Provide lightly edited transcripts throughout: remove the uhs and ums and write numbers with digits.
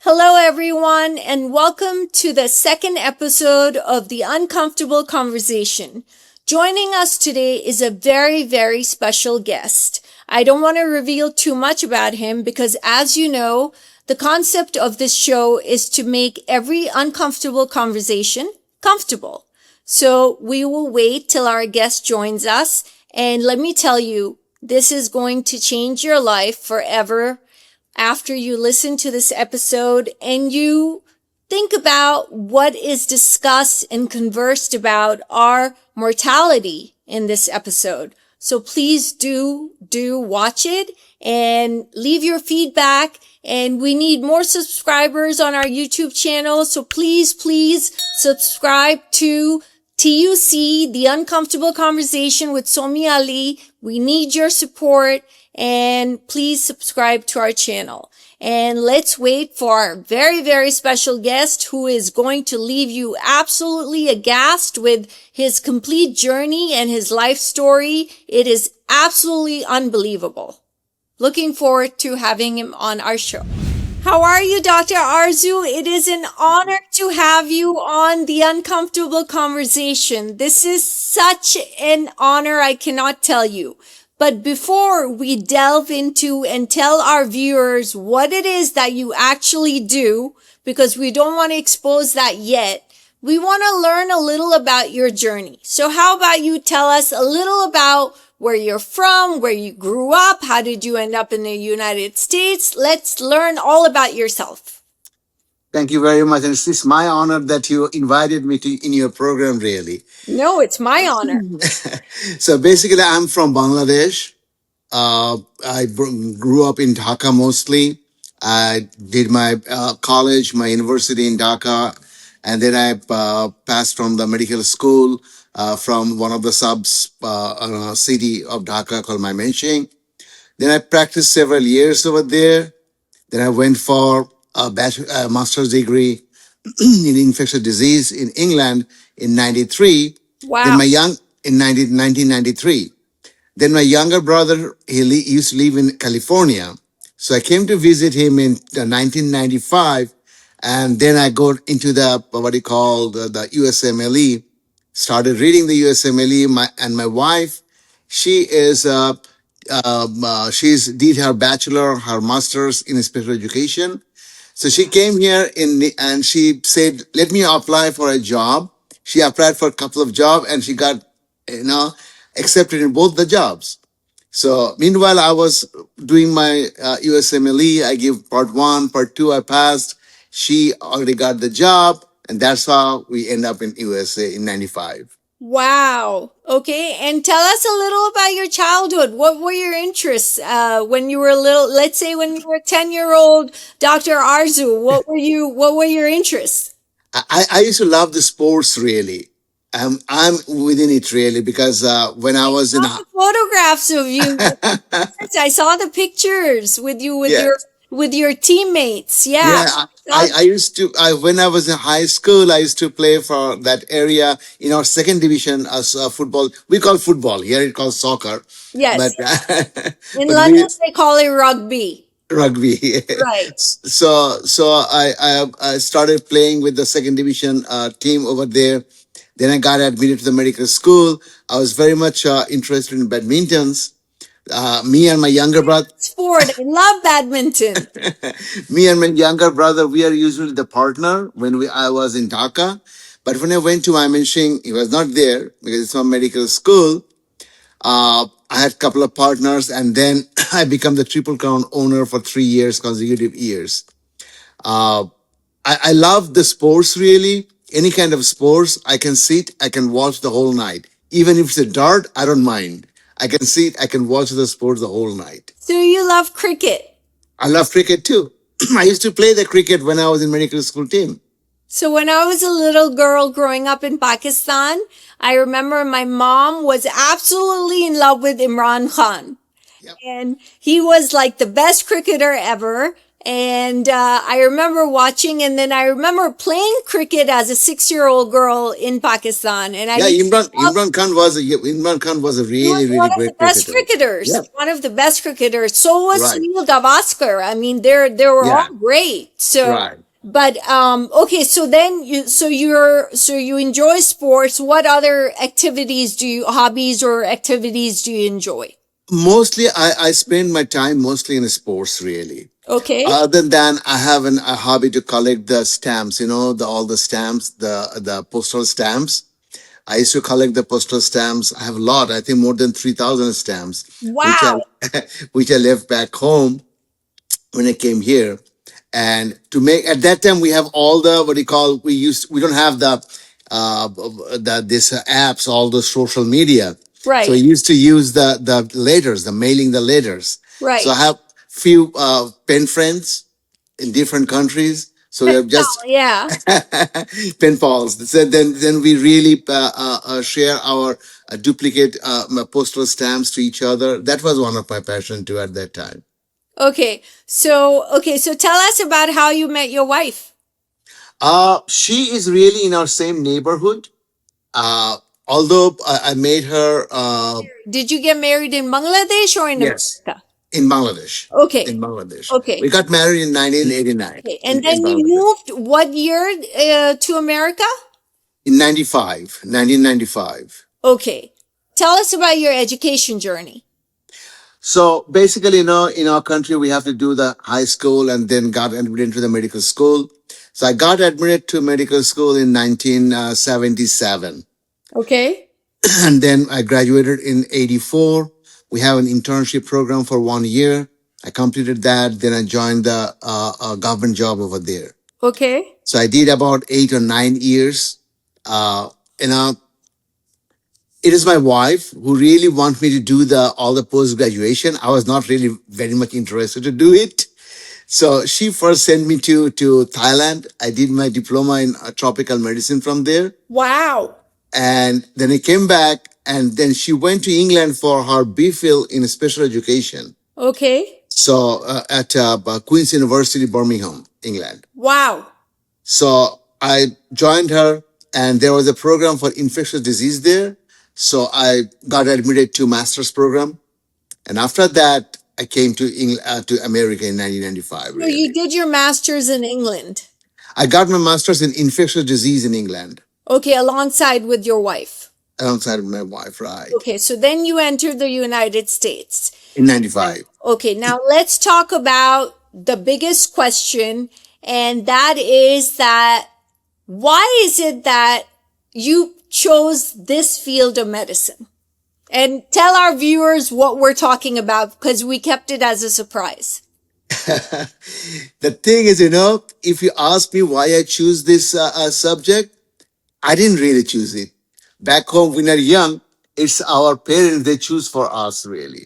Hello, everyone, and welcome to the second episode of The Uncomfortable Conversation. Joining us today is a very, very special guest. I don't want to reveal too much about him because, as you know, the concept of this show is to make every uncomfortable conversation comfortable. So we will wait till our guest joins us, and let me tell you, this is going to change your life forever after you listen to this episode and you think about what is discussed and conversed about our mortality in this episode. So please do watch it and leave your feedback. And we need more subscribers on our YouTube channel. So please subscribe to TUC, The Uncomfortable Conversation with Somy Ali. We need your support. And please subscribe to our channel. And let's wait for our very, very special guest who is going to leave you absolutely aghast with his complete journey and his life story. It is absolutely unbelievable. Looking forward to having him on our show. How are you, Dr. Arzu? It is an honor to have you on The Uncomfortable Conversation. This is such an honor, I cannot tell you. But before we delve into and tell our viewers what it is that you actually do, because we don't want to expose that yet, we want to learn a little about your journey. So how about you tell us a little about where you're from, where you grew up, how did you end up in the United States? Let's learn all about yourself. Thank you very much. And it's my honor that you invited me in your program, really. No, it's my honor. So basically, I'm from Bangladesh. I grew up in Dhaka mostly. I did my college, my university in Dhaka, and then I passed from the medical school from one of the city of Dhaka called Mymensingh. Then I practiced several years over there. Then I went for a master's degree in infectious disease in England in 93. Wow. Then in 1993. Then my younger brother, he used to live in California. So I came to visit him in 1995. And then I got into the USMLE, started reading the USMLE. My wife, she is she's did her bachelor, her master's in special education. So she came here and she said, "Let me apply for a job." She applied for a couple of jobs and she got, accepted in both the jobs. So meanwhile, I was doing my USMLE. I give part 1, part 2. I passed. She already got the job, and that's how we end up in USA in 95. Wow. Okay. And tell us a little about your childhood. What were your interests when you were little? Let's say when you were a 10-year-old Dr. Arzu, what were your interests? I used to love the sports, really. I'm within it, really, because when I was in the photographs of you. I saw the pictures with you with your teammates. Yeah. I used to, when I was in high school, I used to play for that area in our second division as football. We call football. Here it calls soccer. Yes. But, in London, they call it rugby. Rugby. Right. So I started playing with the second division team over there. Then I got admitted to the medical school. I was very much interested in badmintons. Me and my younger brother. Sport. I love badminton. Me and my younger brother, we are usually the partner when I was in Dhaka. But when I went to Mymensingh, he was not there because it's my medical school. I had a couple of partners, and then I became the Triple Crown owner for 3 years, consecutive years. I love the sports, really. Any kind of sports, I can sit, I can watch the whole night. Even if it's a dart, I don't mind. I can sit, I can watch the sports the whole night. So you love cricket? I love cricket too. I used to play the cricket when I was in medical school team. So when I was a little girl growing up in Pakistan, I remember my mom was absolutely in love with Imran Khan. Yep. And he was like the best cricketer ever. And I remember watching, and then I remember playing cricket as a 6-year-old girl in Pakistan. And I Yeah, used to love. Imran Khan was a He was really one really of the great best cricketer. cricketers. Yeah, One of the best cricketers. So was right. Sunil Gavaskar. I mean, they were all Yeah, great. So, right. but okay. So then you enjoy sports. What other hobbies or activities do you enjoy? Mostly, I spend my time mostly in sports really. Okay. Other than I have a hobby to collect the stamps, all the stamps, the postal stamps. I used to collect the postal stamps. I have a lot. I think more than 3,000 stamps, which I Wow. which I left back home when I came here. And to make at that time we have all the what do you call we don't have the this apps, all the social media. So we Right. used to use the letters, the mailing the letters. So I Right. have few pen friends in different countries. So we have just Yeah. pen pals. So then we really share our duplicate postal stamps to each other. That was one of my passion too at that time. Okay. So tell us about how you met your wife. She is really in our same neighborhood. Although I made her Did you get married in Bangladesh or in yes, America? in Bangladesh. In Okay. Bangladesh. We Okay. got married in 1989 Okay. And in then you Bangladesh. moved what year to America? In 1995. Okay. Tell us about your education journey. So basically, in our country, we have to do the high school and then got admitted into the medical school. So I got admitted to medical school in 1977. Okay. And then I graduated in 84. We have an internship program for 1 year. I completed that. Then I joined the government job over there. Okay. So I did about 8 or 9 years. Uh, you know, it is my wife who really want me to do the all the post graduation. I was not really very much interested to do it. So she first sent me to Thailand. I did my diploma in tropical medicine from there. Wow. And then I came back, and then she went to England for her BPhil in special education. Okay. So at Queen's University, Birmingham, England. Wow. So I joined her, and there was a program for infectious disease there. So I got admitted to master's program, and after that, I came to to America in 1995. So you Really, did your master's in England. I got my master's in infectious disease in England Okay, alongside with your wife. alongside my wife, right? Okay, so then you entered the United States. In '95. Okay, now let's talk about the biggest question, and that is that why is it that you chose this field of medicine? And tell our viewers what we're talking about because we kept it as a surprise. The thing is, if you ask me why I choose this subject, I didn't really choose it. Back home, when we're young, it's our parents, they choose for us, really.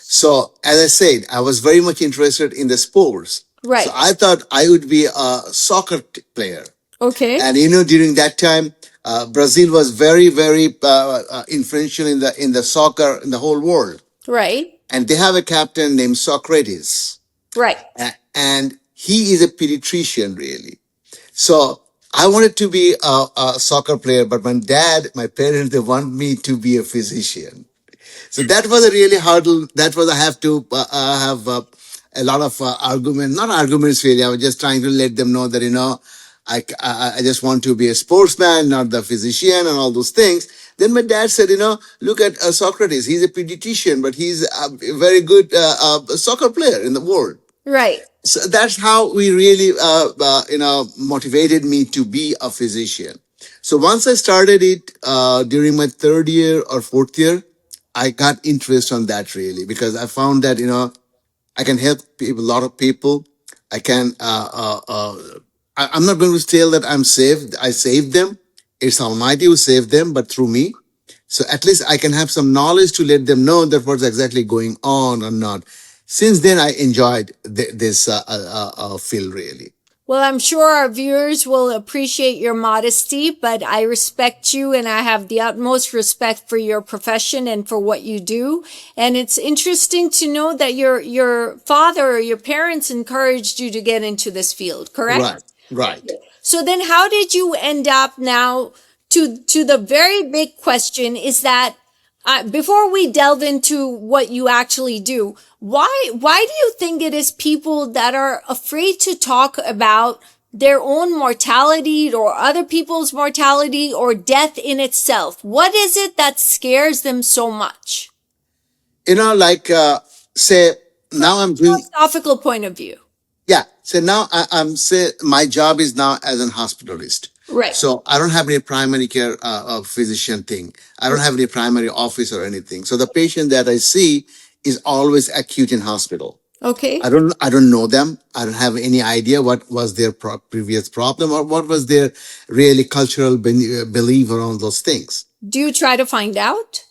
So, as I said, I was very much interested in the sports. So, Right. I thought I would be a soccer player. Okay. And, during that time, Brazil was very, very influential in the soccer in the whole world. Right. And they have a captain named Socrates. Right. And he is a pediatrician, really. So I wanted to be a soccer player, but my parents, they want me to be a physician. So that was a really hurdle. That was I have to have a lot of not arguments really. I was just trying to let them know that I just want to be a sportsman, not the physician, and all those things. Then my dad said, look at Socrates. He's a pediatrician, but he's a very good soccer player in the world. Right. So that's how we really motivated me to be a physician. So once I started it during my third year or fourth year, I got interest on that really because I found that I can help people, a lot of people. I can. I'm not going to tell that I'm saved. I saved them. It's Almighty who saved them, but through me. So at least I can have some knowledge to let them know that what's exactly going on or not. Since then, I enjoyed this field really. Well, I'm sure our viewers will appreciate your modesty, but I respect you and I have the utmost respect for your profession and for what you do. And it's interesting to know that your father or your parents encouraged you to get into this field, correct? Right, right. So then how did you end up now to the very big question is that before we delve into what you actually do, why do you think it is people that are afraid to talk about their own mortality or other people's mortality or death in itself? What is it that scares them so much? Like say now I'm doing. Philosophical point of view. Yeah. So now I'm say my job is now as an hospitalist. Right. So I don't have any primary care physician thing. I don't have any primary office or anything. So the patient that I see is always acute in hospital. Okay. I don't know them. I don't have any idea what was their previous problem or what was their really cultural belief around those things. Do you try to find out?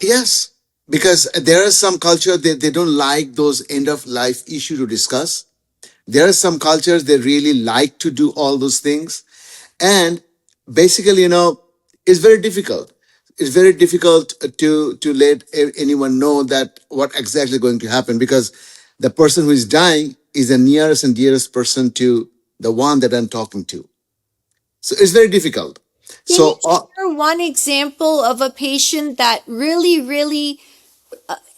Yes, because there is some culture that they don't like those end of life issue to discuss. There are some cultures that really like to do all those things, and basically, it's very difficult. It's very difficult to let anyone know that what exactly is going to happen, because the person who is dying is the nearest and dearest person to the one that I'm talking to. So it's very difficult. Can you So share one example of a patient that really, really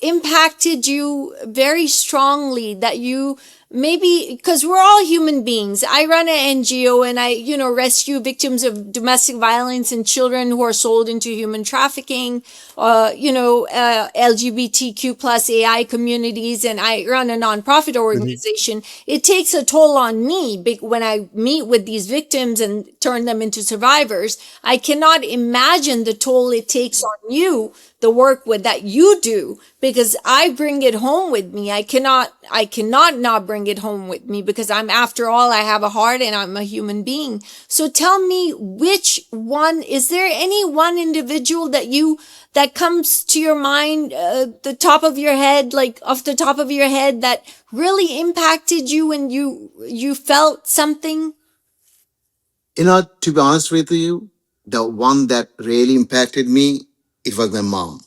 impacted you very strongly that you maybe because we're all human beings. I run an NGO and I, rescue victims of domestic violence and children who are sold into human trafficking, LGBTQ plus AI communities, and I run a nonprofit organization. It takes a toll on me when I meet with these victims and turn them into survivors. I cannot imagine the toll it takes on you, the work that you do, because I bring it home with me. I cannot not bring it home with me because after all, I have a heart and I'm a human being. So tell me, which one, is there any one individual that comes to your mind, the top of your head, like off the top of your head, that really impacted you and you felt something? To be honest with you, the one that really impacted me, it was my mom.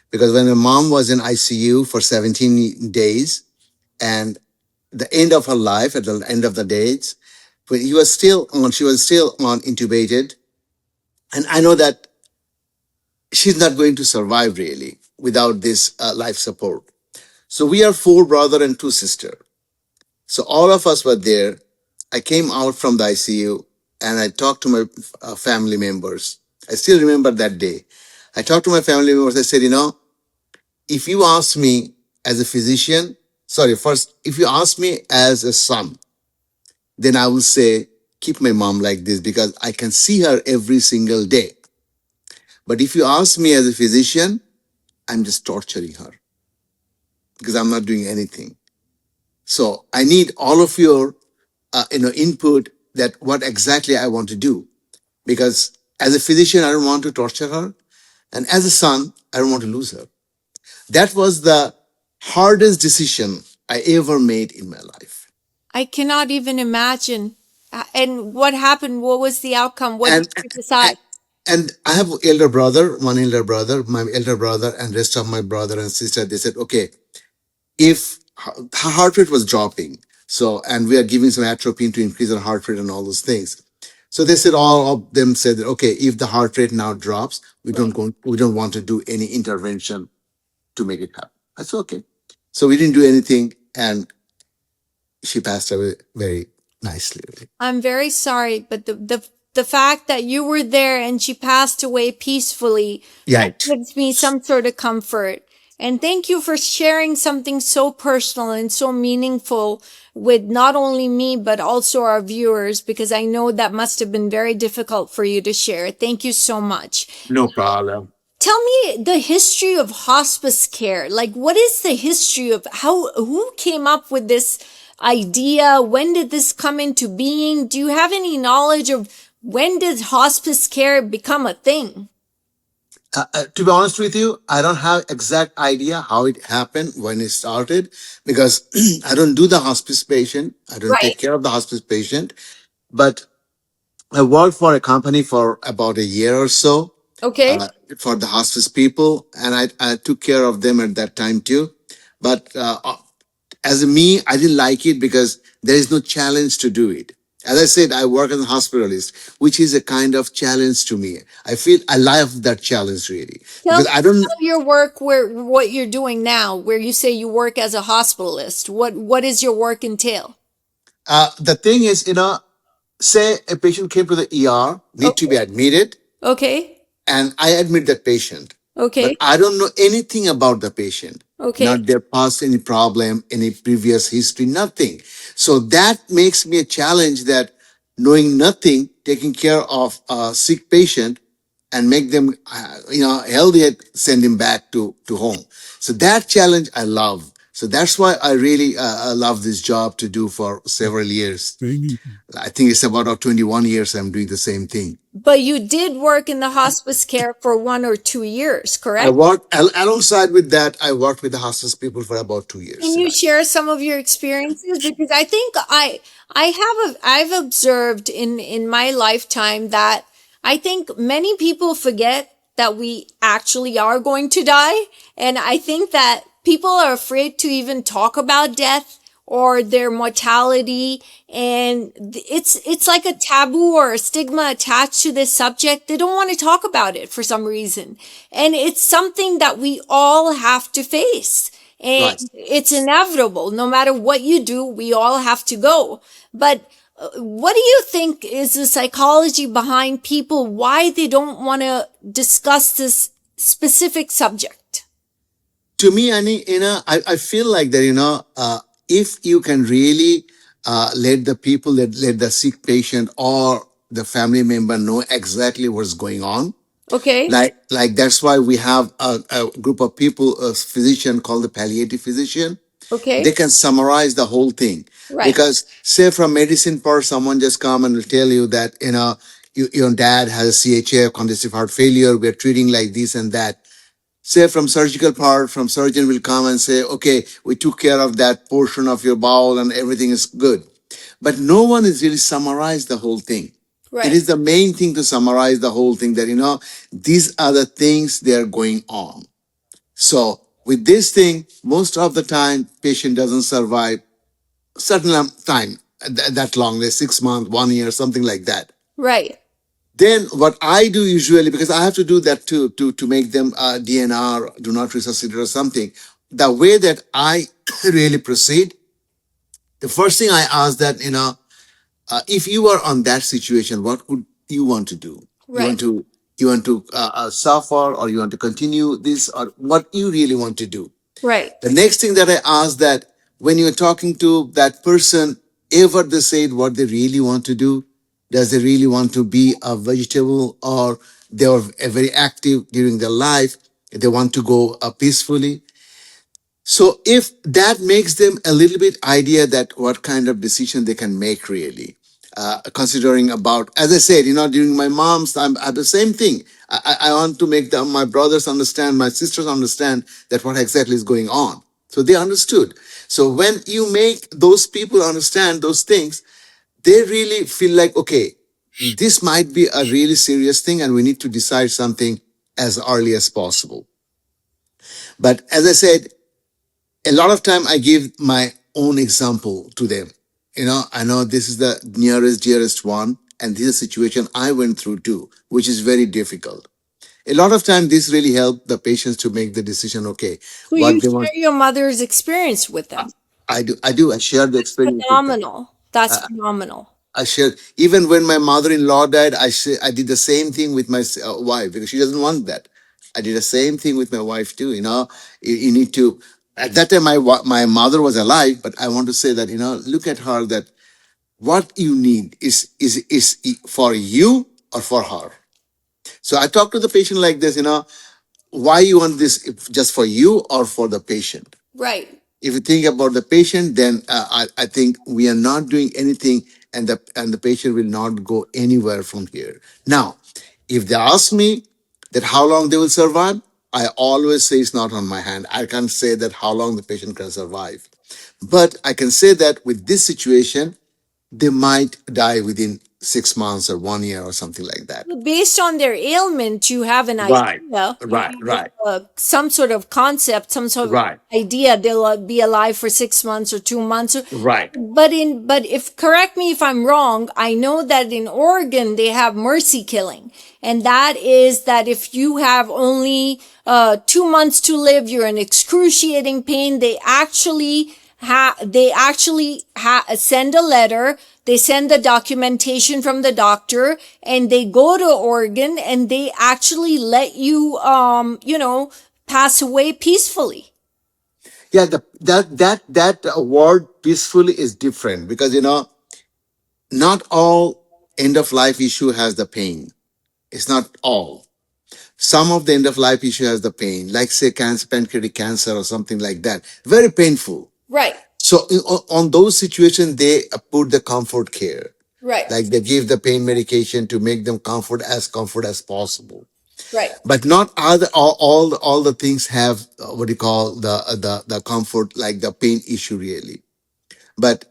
Because when my mom was in ICU for 17 days, and the end of her life, at the end of the days, when she was still on intubated, and I know that she's not going to survive really without this life support. So we are four brother and two sister. So all of us were there. I came out from the ICU and I talked to my family members. I still remember that day. I talked to my family members. I said, if you ask me as a physician, sorry, first, if you ask me as a son, then I will say, keep my mom like this because I can see her every single day. But if you ask me as a physician, I'm just torturing her because I'm not doing anything. So I need all of your, input that what exactly I want to do. Because as a physician, I don't want to torture her. And as a son, I don't want to lose her. That was the hardest decision I ever made in my life. I cannot even imagine. And what happened? What was the outcome? What And did you decide? and I have one elder brother, my elder brother, and rest of my brother and sister. They said, okay, if her heart rate was dropping, so and we are giving some atropine to increase her heart rate and all those things. So they said, all of them said that, okay, if the heart rate now drops, we don't want to do any intervention to make it happen. That's okay. So we didn't do anything, and she passed away very nicely. Really. I'm very sorry, but the fact that you were there and she passed away peacefully, Yeah. gives me some sort of comfort. And thank you for sharing something so personal and so meaningful with not only me, but also our viewers, because I know that must have been very difficult for you to share. Thank you so much. No problem. Tell me the history of hospice care. Like, what is the history of who came up with this idea? When did this come into being? Do you have any knowledge of when did hospice care become a thing? To be honest with you, I don't have exact idea how it happened when it started because I don't do the hospice patient. I don't Right. take care of the hospice patient. But I worked for a company for about a year or so Okay. for the hospice people, and I took care of them at that time too. But as a me, I didn't like it because there is no challenge to do it. As I said, I work as a hospitalist, which is a kind of challenge to me. I feel I love that challenge really Tell because me I don't. about your work, where what you're doing now, where you say you work as a hospitalist. What is your work entail? The thing is, say a patient came to the ER, need to Okay. be admitted, Okay. and I admit that patient, but Okay. I don't know anything about the patient, Okay. not their past, any problem, any previous history, nothing. So that makes me a challenge that knowing nothing, taking care of a sick patient and make them, healthy, and send him back to home. So that challenge I love. So that's why I really love this job to do for several years. I think it's about 21 years I'm doing the same thing. But you did work in the hospice care for 1 or 2 years, I correct? worked alongside with that. I worked with the hospice people for about 2 years. Can you share some of your experiences? Because I think I've observed in my lifetime that I think many people forget that we actually are going to die, and I think that people are afraid to even talk about death or their mortality, and it's like a taboo or a stigma attached to this subject. They don't want to talk about it for some reason, and it's something that we all have to face, and Right. it's inevitable. No matter what you do, we all have to go. But what do you think is the psychology behind people, why they don't want to discuss this specific subject? To me, Annie, I feel like that, if you can really let the people, let the sick patient or the family member know exactly what's going on. Okay. Like that's why we have a group of people, a physician called the palliative physician. They Okay. can summarize the whole thing. Right. Because say from medicine part, someone just come and will tell you that, your dad has CHF, congestive heart failure. We're treating like this and that. Say from surgical part, from surgeon will come and say, okay, we took care of that portion of your bowel and everything is good. But no one is really summarized the whole thing. It Right. is the main thing to summarize the whole thing that, these are the things they are going on. So with this thing, most of the time, patient doesn't survive certain time that long, like 6 months, 1 year, something like that. Right. Then what I do usually, because I have to do that too, to make them DNR, do not resuscitate or something. The way that I really proceed, the first thing I ask that, if you are on that situation, what would you want to do? You Right. want to you want to suffer, or you want to continue this, or what you really want to do. Right. The next thing that I ask that when you're talking to that person, ever they said what they really want to do, does they really want to be a vegetable, or they are very active during their life, they want to go peacefully. So if that makes them a little bit idea that what kind of decision they can make really, considering about, as I said, during my mom's time, the same thing. I want to make my brothers understand, my sisters understand that what exactly is going on. So they understood. So when you make those people understand those things, they really feel like, okay, this might be a really serious thing and we need to decide something as early as possible. But as I said, a lot of time I give my own example to them. I know this is the nearest dearest one, and this is a situation I went through too, which is very difficult. A lot of time this really helped the patients to make the decision, okay, So you what they want. share your mother's experience with them. I share the experience with them. Phenomenal. That's phenomenal. I shared, even when my mother-in-law died, I did the same thing with my wife because she doesn't want that. I did the same thing with my wife too. You need to. At that time, my mother was alive, but I want to say that, look at her. That what you need is for you or for her. So I talk to the patient like this. Why you want this, if just for you or for the patient? Right. If you think about the patient, then I think we are not doing anything, and the patient will not go anywhere from here. Now, if they ask me, That how long they will survive, I always say it's not on my hand. I can't say that how long the patient can survive. But I can say that with this situation, they might die within 6 months or 1 year or something like that. Based on their ailment, you have an Right, idea. You right, have right, some sort of concept, some sort of right, idea they'll be alive for 6 months or 2 months. right. But if correct me if I'm wrong, I know that in Oregon they have mercy killing, and that is that if you have only 2 months to live, you're in excruciating pain. They actually send a letter. They send the documentation from the doctor, and they go to Oregon, and they actually let you, pass away peacefully. Yeah, that word peacefully is different because not all end of life issue has the pain. It's not all. Some of the end of life issue has the pain, like say cancer, pancreatic cancer, or something like that. Very painful. Right, So on those situations, they put the comfort care, right, like they give the pain medication to make them comfort as possible. right. But not all the things have what do you call the comfort like the pain issue really. But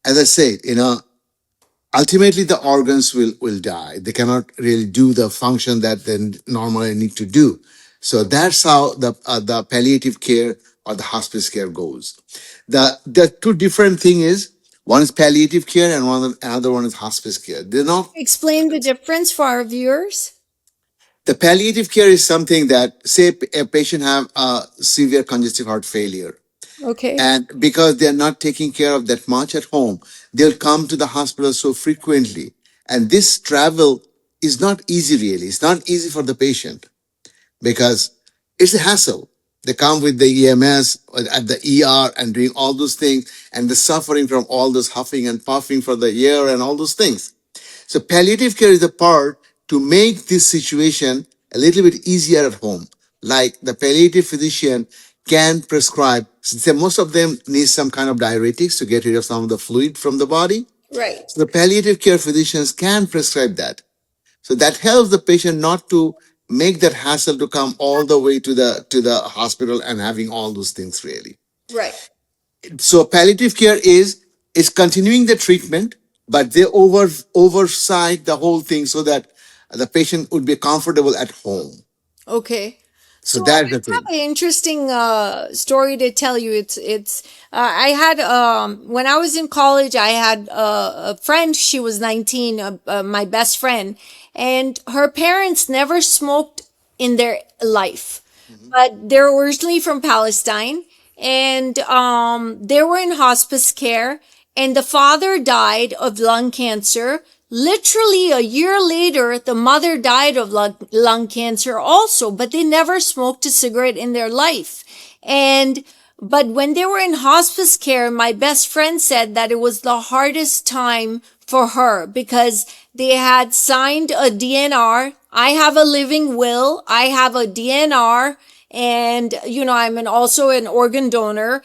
as I said, ultimately the organs will die. They cannot really do the function that they normally need to do. So that's how the palliative care or the hospice care goes. The two different thing is one is palliative care and another one is hospice care. They're not. Explain the difference for our viewers. The palliative care is something that say a patient have a severe congestive heart failure, Okay. and because they're not taking care of that much at home, they'll come to the hospital so frequently, and this travel is not easy really. It's not easy for the patient because it's a hassle. They come with the EMS at the ER and doing all those things, and the suffering from all this huffing and puffing for the air and all those things. So palliative care is the part to make this situation a little bit easier at home. Like the palliative physician can prescribe, since most of them need some kind of diuretics to get rid of some of the fluid from the body. Right. So the palliative care physicians can prescribe that. So that helps the patient not to make that hassle to come all the way to the hospital and having all those things really. Right. So palliative care is continuing the treatment, but they oversight the whole thing so that the patient would be comfortable at home. Okay. So So that's I the have thing. an interesting story to tell you. It's I had when I was in college, I had a friend. She was 19, my best friend, and her parents never smoked in their life, but they're originally from Palestine, and they were in hospice care, and the father died of lung cancer. Literally a year later, the mother died of lung cancer also, but they never smoked a cigarette in their life. And but when they were in hospice care, my best friend said that it was the hardest time for her because they had signed a DNR. I have a living will. I have a DNR, and also an organ donor.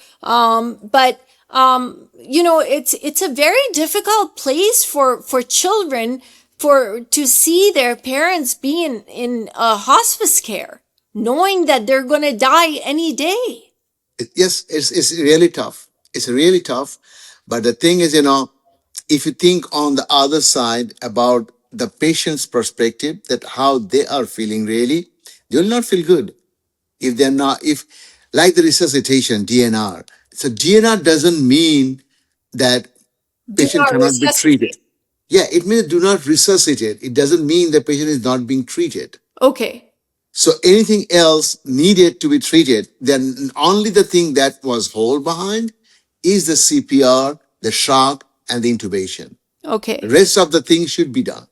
It's a very difficult place for children for to see their parents being in hospice care, knowing that they're going to die any day. Yes, it's really tough. It's really tough. But the thing is, if you think on the other side about the patient's perspective, that how they are feeling really, they will not feel good if they're not, if like the resuscitation, DNR. So DNR doesn't mean that Do patient not cannot be treated. resuscitate. Yeah, it means do not resuscitate. It doesn't mean the patient is not being treated. Okay. So anything else needed to be treated, then only the thing that was hold behind is the CPR, the shock, and the intubation. The Okay. rest of the things should be done.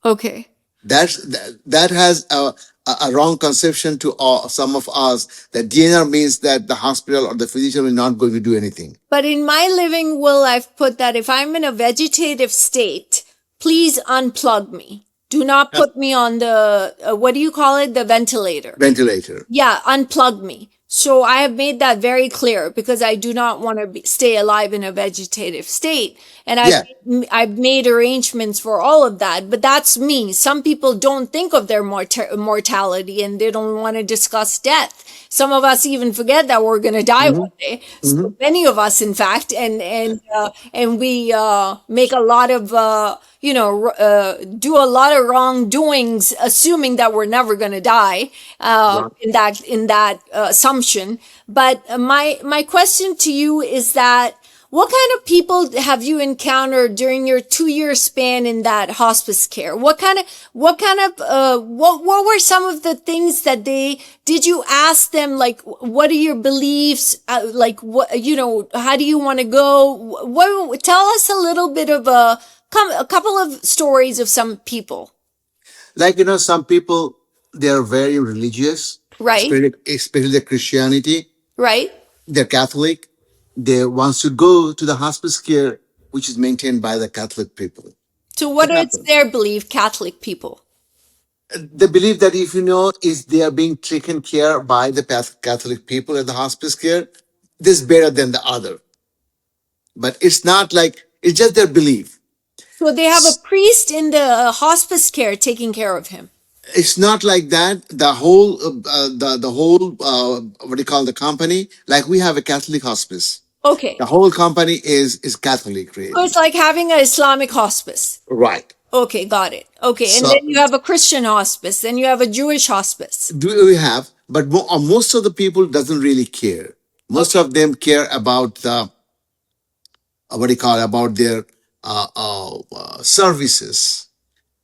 Okay. That has a wrong conception to some of us that DNR means that the hospital or the physician is not going to do anything. But in my living will, I've put that if I'm in a vegetative state, please unplug me. Do not put me on the, what do you call it? The ventilator. Ventilator. Yeah, unplug me. So I have made that very clear because I do not want to stay alive in a vegetative state. And Yeah. I've made arrangements for all of that. But that's me. Some people don't think of their mortality and they don't want to discuss death. Some of us even forget that we're going to die Hmm. one day. Hmm. So many of us, in fact, and we make a lot of do a lot of wrongdoings, assuming that we're never going to die. Right. In that assumption. But my question to you is that what kind of people have you encountered during your 2 year span in that hospice care? What were some of the things that they did? You ask them, like, what are your beliefs? Like, what, how do you want to go? Tell us a little bit of a couple of stories of some people. Like, some people, they are very religious, Right, especially the Christianity. right. They're Catholic. They want to go to the hospice care, which is maintained by the Catholic people. So It what is happens. their belief, Catholic people? They believe that if is they are being taken care by the Catholic people at the hospice care, this is better than the other. But it's not like it's just their belief. So they have a priest in the hospice care taking care of him. It's not like that. The whole the whole what do you call the company? Like we have a Catholic hospice. Okay. The whole company is Catholic, So it's really. like having an Islamic hospice. Right. Okay, got it. Okay, and So then you have a Christian hospice, then you have a Jewish hospice. do we have, but most of the people doesn't really care. Most Okay. of them care about the what do you call about their services.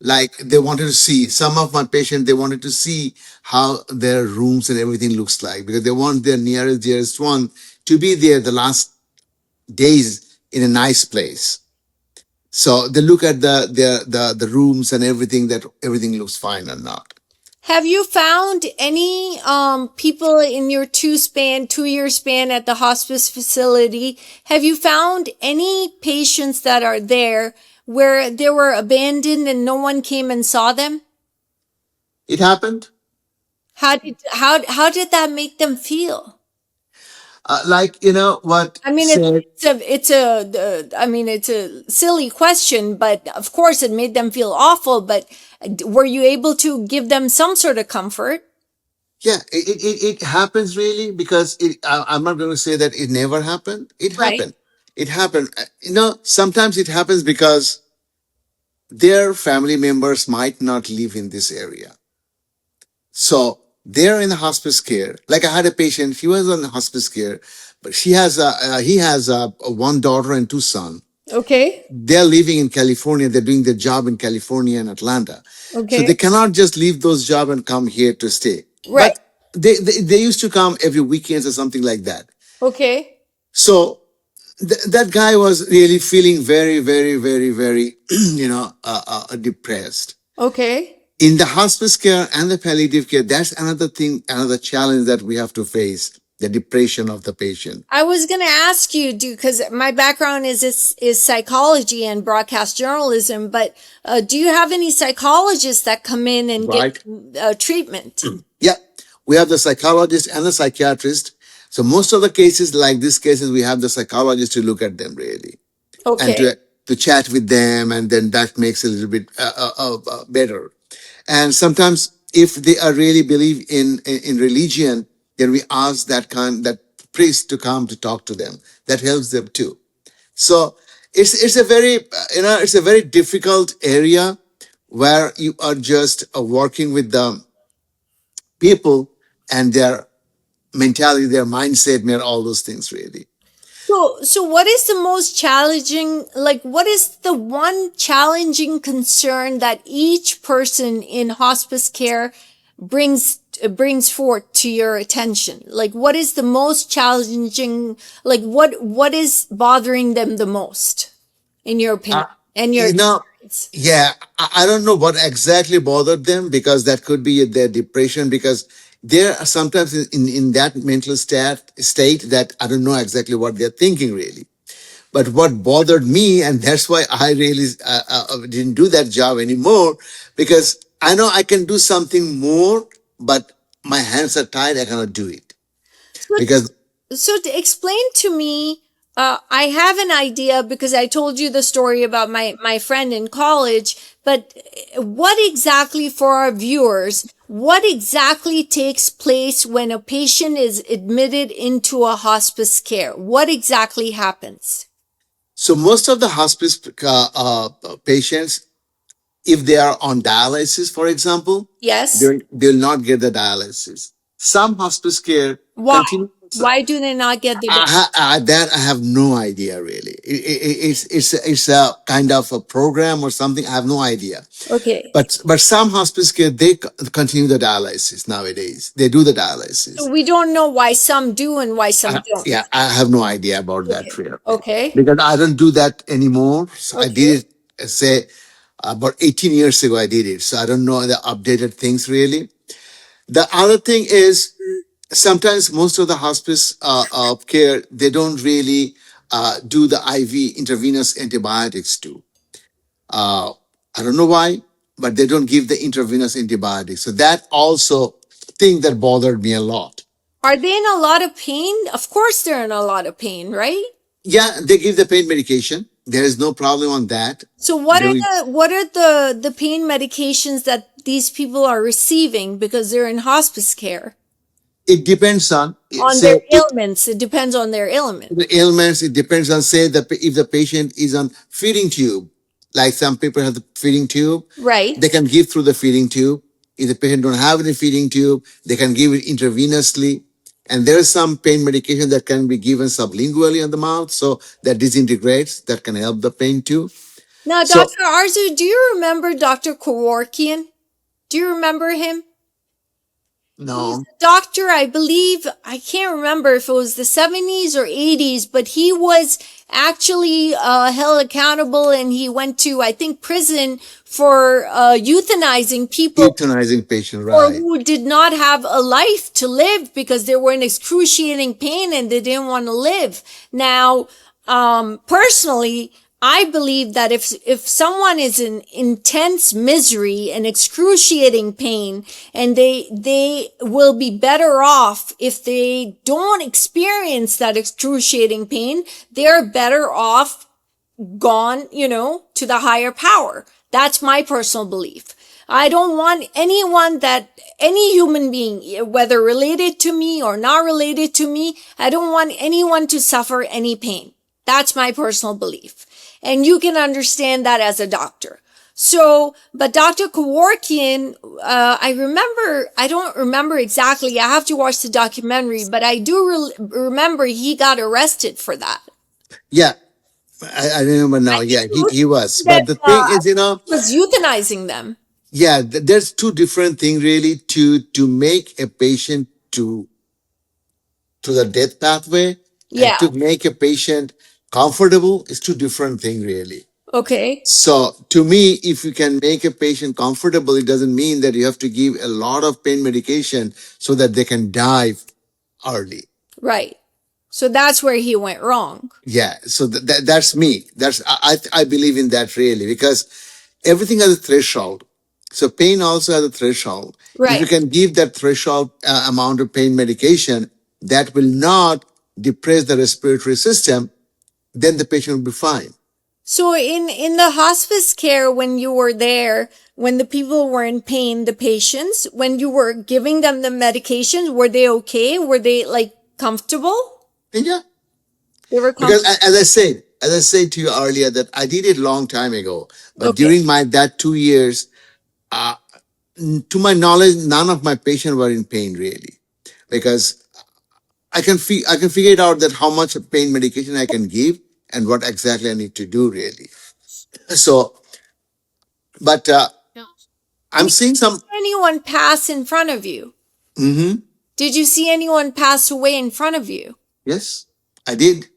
Like they wanted to see some of my patients. They wanted to see how their rooms and everything looks like because they want their nearest dearest one to be there the last days in a nice place. So they look at the rooms and everything that everything looks fine or not. Have you found any people in your 2 year span at the hospice facility? Have you found any patients that are there where they were abandoned and no one came and saw them? It happened. How did that make them feel? Like what I mean, said. it's a silly question, but of course it made them feel awful. But were you able to give them some sort of comfort? Yeah, it happens really because I'm not going to say that it never happened. It Right. happened. It happened. Sometimes it happens because their family members might not live in this area. So they're in the hospice care. Like I had a patient, he was on hospice care, but he has a one daughter and two sons. Okay. They're living in California. They're doing their job in California and Atlanta. So they Okay. cannot just leave those jobs and come here to stay. Right. But they used to come every weekends or something like that. Okay. So that guy was really feeling very, very, very, very, depressed. Okay. In the hospice care and the palliative care, that's another thing, another challenge that we have to face, the depression of the patient. I was going to ask you, because my background is psychology and broadcast journalism, but do you have any psychologists that come in and get Right. treatment? Yeah, we have the psychologist and the psychiatrist. So most of the cases, like these cases, we have the psychologist to look at them really and Okay. to chat with them, and then that makes it a little bit better. And sometimes, if they are really believe in religion, then we ask that priest to come to talk to them. That helps them too. So it's a very it's a very difficult area where you are just working with the people and their mentality, their mindset, and all those things really. So what is the most challenging, like, what is the one challenging concern that each person in hospice care brings forth to your attention? Like, what is the most challenging, like, what is bothering them the most, in your opinion and your You know, experience? yeah, I don't know what exactly bothered them because that could be their depression because they're sometimes in that mental state that I don't know exactly what they're thinking really. But what bothered me, and that's why I really didn't do that job anymore, because I know I can do something more, but my hands are tied. I cannot do it. because So to explain to me, I have an idea because I told you the story about my friend in college, but what exactly for our viewers, what exactly takes place when a patient is admitted into a hospice care? What exactly happens? so most of the hospice patients, if they are on dialysis, for example, Yes. they'll not get the dialysis. Some hospice care Why? continue. Why do they not get the That I have no idea really. It's a kind of a program or something. I have no idea. Okay. But some hospice care they continue the dialysis nowadays. They do the So dialysis. we don't know why some do and why some don't. Yeah, I have no idea about that Okay. really Okay. because I don't do that anymore. So I Okay. did it say about 18 years ago. I did it, so I don't know the updated things really. The other thing is sometimes most of the hospice care they don't really do the IV intravenous antibiotics too. Uh, I don't know why, but they don't give the intravenous antibiotics. So that also thing that bothered me a lot. Are they in a lot of pain? Of course they're in a lot of pain, right? Yeah, they give the pain medication. There is no problem on that. So They will- what are the pain medications that these people are receiving because they're in hospice care? it depends on On their say ailments. It depends on their ailment. the ailments. It depends on say if the patient is on feeding tube, like some people have the feeding tube, Right. they can give through the feeding tube. If the patient don't have any feeding tube, they can give it intravenously. And there's some pain medication that can be given sublingually on the mouth, so that disintegrates. That can help the pain too. Now, So Dr. Arzu, do you remember Dr. Kevorkian? Do you remember him? He's no, a doctor, I believe. I can't remember if it was the 70s or 80s, but he was actually held accountable and he went to, I think, prison for euthanizing people euthanizing patient, or right? who did not have a life to live because they were in excruciating pain and they didn't want to live. Now, personally, I believe that if someone is in intense misery and excruciating pain, and they will be better off if they don't experience that excruciating pain, they're better off gone, to the higher power. That's my personal belief. I don't want any human being, whether related to me or not related to me, I don't want anyone to suffer any pain. That's my personal belief. And you can understand that as a doctor. So, but Dr. Kevorkian, I don't remember exactly. I have to watch the documentary, but I do remember he got arrested for that. Yeah, I remember now. I think Yeah, it was he was. that But the thing is, he was euthanizing them. yeah, there's two different things really to make a patient to the death pathway and Yeah. to make a patient comfortable is two different things really. Okay. So to me, if you can make a patient comfortable, it doesn't mean that you have to give a lot of pain medication so that they can die early. Right. So that's where he went wrong. Yeah, so that's me. I believe in that really because everything has a threshold. So pain also has a threshold. If Right. you can give that threshold amount of pain medication, that will not depress the respiratory system, then the patient will be fine. So in the hospice care, when you were there, when the people were in pain, the patients, when you were giving them the medications, were they okay? Were they like comfortable? And yeah, They were because comfortable. as I said to you earlier, that I did it long time ago, but Okay. during my that 2 years, uh, to my knowledge, none of my patients were in pain really, because I can figure it out that how much pain medication I can give and what exactly I need to do really. So, but And I'm did seeing you some. see anyone pass in front of you? Mhm. Did you see anyone pass away in front of you? Yes, I did.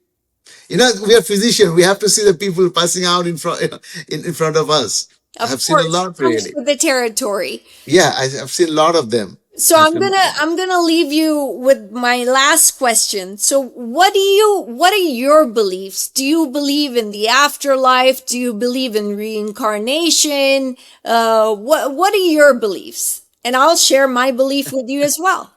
You know, we are physicians. We have to see the people passing out in front in front of us. I Of have seen a course, lot it comes really. with the territory. Yeah, I've seen a lot of them. So I've I'm seen- gonna I'm gonna leave you with my last question. So what are your beliefs? Do you believe in the afterlife? Do you believe in reincarnation? What are your beliefs? And I'll share my belief with you as well.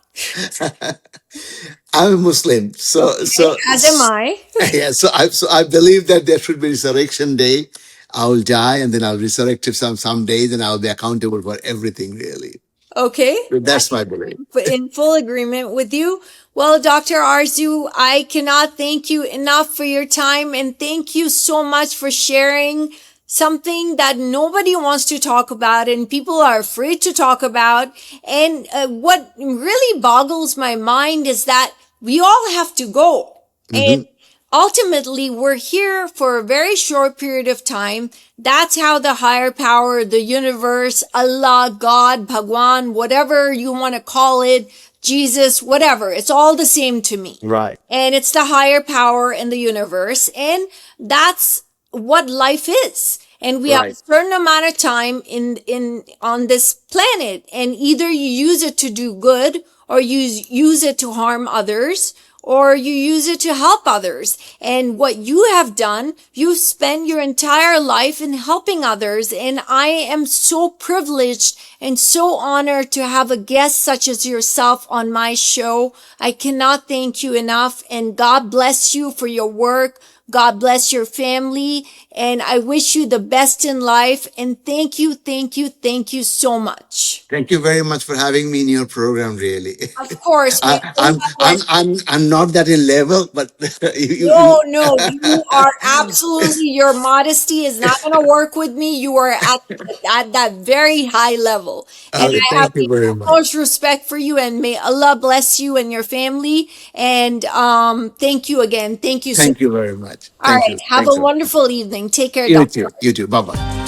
I'm a Muslim, Okay, as am I. yeah, so I believe that there should be resurrection day. I will die and then I'll resurrect if some days and I'll be accountable for everything really. Okay, So that's my belief. in full agreement with you. Well, Dr. Arzu, I cannot thank you enough for your time and thank you so much for sharing something that nobody wants to talk about and people are afraid to talk about. And what really boggles my mind is that we all have to go. And Hmm. ultimately, we're here for a very short period of time. That's how the higher power, the universe, Allah, God, Bhagwan, whatever you want to call it, Jesus, whatever, it's all the same to me. Right. And it's the higher power in the universe. And that's what life is. And we have a Right. certain amount of time on this planet. And either you use it to do good or you use it to harm others or you use it to help others. And what you have done, you've spent your entire life in helping others. And I am so privileged and so honored to have a guest such as yourself on my show. I cannot thank you enough. And God bless you for your work. God bless your family. And I wish you the best in life. And thank you, thank you, thank you so much. Thank you very much for having me in your program. Really, Of course, we only have one. I'm not that in level, but No, no, you are absolutely, your modesty is not going to work with me. You are at that very high level. And okay. I have Thank you the very much. utmost respect for you and may Allah bless you and your family. And thank you again. Thank you so much. Thank you very much. All Thank right. you. Have a Thanks a lot. wonderful evening. Take care, You Doctor. too. You too. Bye bye.